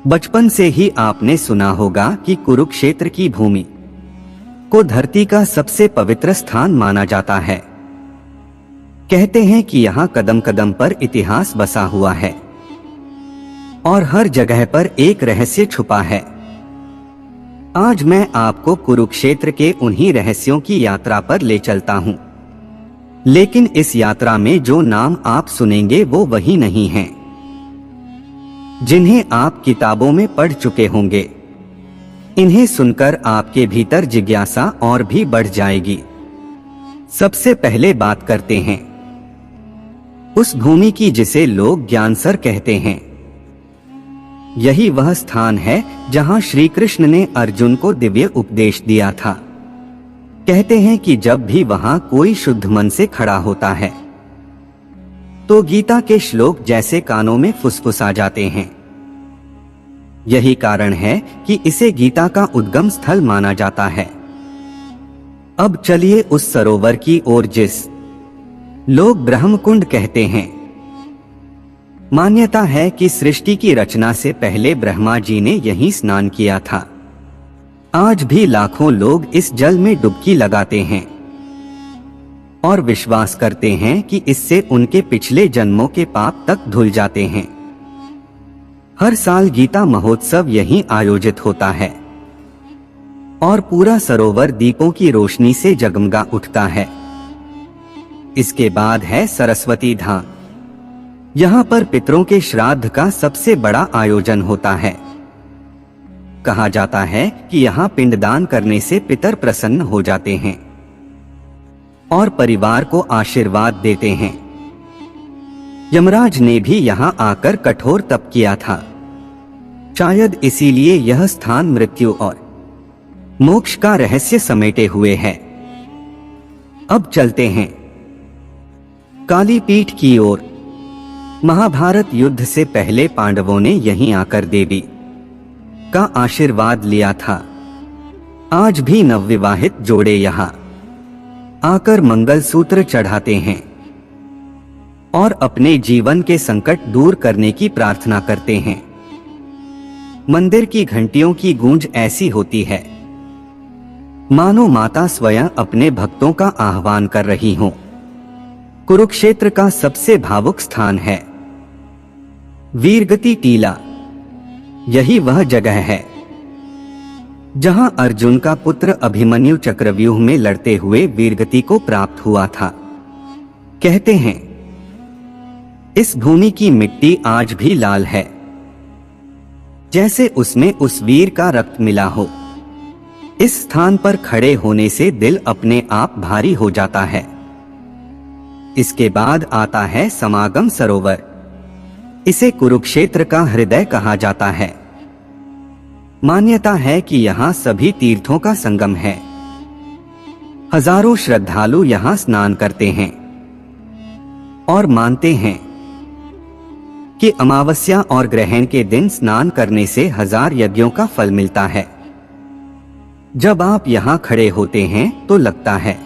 बचपन से ही आपने सुना होगा कि कुरुक्षेत्र की भूमि को धरती का सबसे पवित्र स्थान माना जाता है। कहते हैं कि यहाँ कदम कदम पर इतिहास बसा हुआ है और हर जगह पर एक रहस्य छुपा है। आज मैं आपको कुरुक्षेत्र के उन्हीं रहस्यों की यात्रा पर ले चलता हूँ। लेकिन इस यात्रा में जो नाम आप सुनेंगे वो वही नहीं हैं जिन्हें आप किताबों में पढ़ चुके होंगे। इन्हें सुनकर आपके भीतर जिज्ञासा और भी बढ़ जाएगी। सबसे पहले बात करते हैं उस भूमि की जिसे लोग ज्ञानसर कहते हैं। यही वह स्थान है जहां श्री कृष्ण ने अर्जुन को दिव्य उपदेश दिया था। कहते हैं कि जब भी वहां कोई शुद्ध मन से खड़ा होता है तो गीता के श्लोक जैसे कानों में फुसफुसा जाते हैं। यही कारण है कि इसे गीता का उद्गम स्थल माना जाता है। अब चलिए उस सरोवर की ओर जिस लोग ब्रह्मकुंड कहते हैं। मान्यता है कि सृष्टि की रचना से पहले ब्रह्मा जी ने यहीं स्नान किया था। आज भी लाखों लोग इस जल में डुबकी लगाते हैं और विश्वास करते हैं कि इससे उनके पिछले जन्मों के पाप तक धुल जाते हैं। हर साल गीता महोत्सव यहीं आयोजित होता है और पूरा सरोवर दीपों की रोशनी से जगमगा उठता है। इसके बाद है सरस्वती धाम। यहाँ पर पितरों के श्राद्ध का सबसे बड़ा आयोजन होता है। कहा जाता है कि यहाँ पिंडदान करने से पितर प्रसन्न हो जाते हैं और परिवार को आशीर्वाद देते हैं। यमराज ने भी यहाँ आकर कठोर तप किया था। शायद इसीलिए यह स्थान मृत्यु और मोक्ष का रहस्य समेटे हुए है। अब चलते हैं काली पीठ की ओर। महाभारत युद्ध से पहले पांडवों ने यहीं आकर देवी का आशीर्वाद लिया था। आज भी नवविवाहित जोड़े यहाँ आकर मंगलसूत्र चढ़ाते हैं और अपने जीवन के संकट दूर करने की प्रार्थना करते हैं। मंदिर की घंटियों की गूंज ऐसी होती है मानो माता स्वयं अपने भक्तों का आह्वान कर रही हो। कुरुक्षेत्र का सबसे भावुक स्थान है वीरगति टीला। यही वह जगह है जहां अर्जुन का पुत्र अभिमन्यु चक्रव्यूह में लड़ते हुए वीरगति को प्राप्त हुआ था। कहते हैं इस भूमि की मिट्टी आज भी लाल है जैसे उसमें उस वीर का रक्त मिला हो। इस स्थान पर खड़े होने से दिल अपने आप भारी हो जाता है। इसके बाद आता है समागम सरोवर। इसे कुरुक्षेत्र का हृदय कहा जाता है। मान्यता है कि यहाँ सभी तीर्थों का संगम है। हजारों श्रद्धालु यहाँ स्नान करते हैं और मानते हैं कि अमावस्या और ग्रहण के दिन स्नान करने से 1000 यज्ञों का फल मिलता है। जब आप यहाँ खड़े होते हैं तो लगता है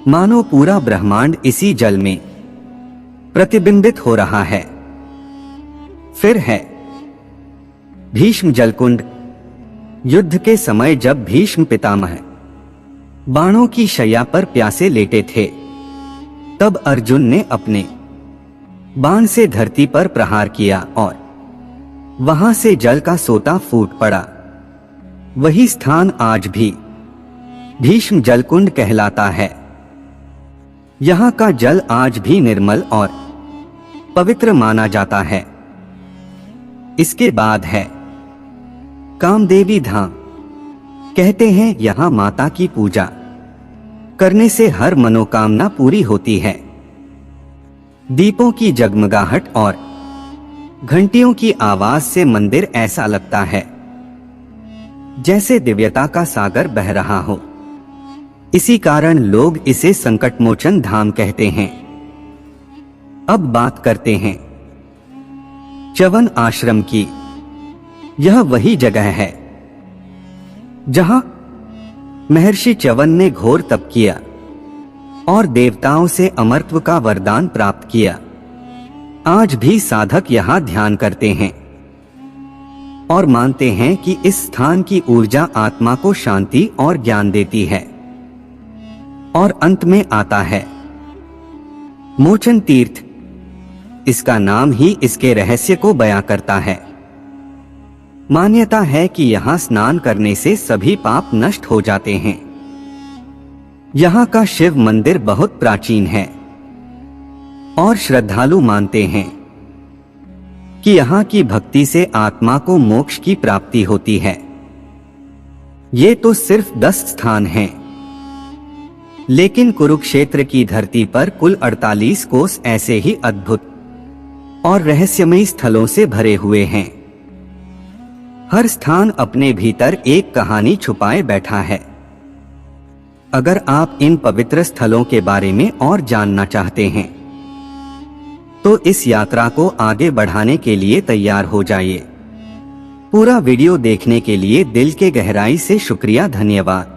मानो पूरा ब्रह्मांड इसी जल में प्रतिबिंबित हो रहा है। फिर है भीष्म जलकुंड। युद्ध के समय जब भीष्म पितामह बाणों की शैया पर प्यासे लेटे थे तब अर्जुन ने अपने बाण से धरती पर प्रहार किया और वहां से जल का सोता फूट पड़ा। वही स्थान आज भी भीष्म जलकुंड कहलाता है। यहाँ का जल आज भी निर्मल और पवित्र माना जाता है। इसके बाद है कामदेवी धाम। कहते हैं यहाँ माता की पूजा करने से हर मनोकामना पूरी होती है। दीपों की जगमगाहट और घंटियों की आवाज से मंदिर ऐसा लगता है जैसे दिव्यता का सागर बह रहा हो। इसी कारण लोग इसे संकटमोचन धाम कहते हैं। अब बात करते हैं च्यवन आश्रम की। यह वही जगह है जहां महर्षि च्यवन ने घोर तप किया और देवताओं से अमरत्व का वरदान प्राप्त किया। आज भी साधक यहाँ ध्यान करते हैं। और मानते हैं कि इस स्थान की ऊर्जा आत्मा को शांति और ज्ञान देती है। और अंत में आता है मोचन तीर्थ। इसका नाम ही इसके रहस्य को बयां करता है। मान्यता है कि यहाँ स्नान करने से सभी पाप नष्ट हो जाते हैं। यहाँ का शिव मंदिर बहुत प्राचीन है और श्रद्धालु मानते हैं कि यहाँ की भक्ति से आत्मा को मोक्ष की प्राप्ति होती है। ये तो सिर्फ 10 स्थान हैं, लेकिन कुरुक्षेत्र की धरती पर कुल 48 कोस ऐसे ही अद्भुत और रहस्यमयी स्थलों से भरे हुए हैं। हर स्थान अपने भीतर एक कहानी छुपाए बैठा है। अगर आप इन पवित्र स्थलों के बारे में और जानना चाहते हैं तो इस यात्रा को आगे बढ़ाने के लिए तैयार हो जाइए। पूरा वीडियो देखने के लिए दिल के गहराई से शुक्रिया, धन्यवाद।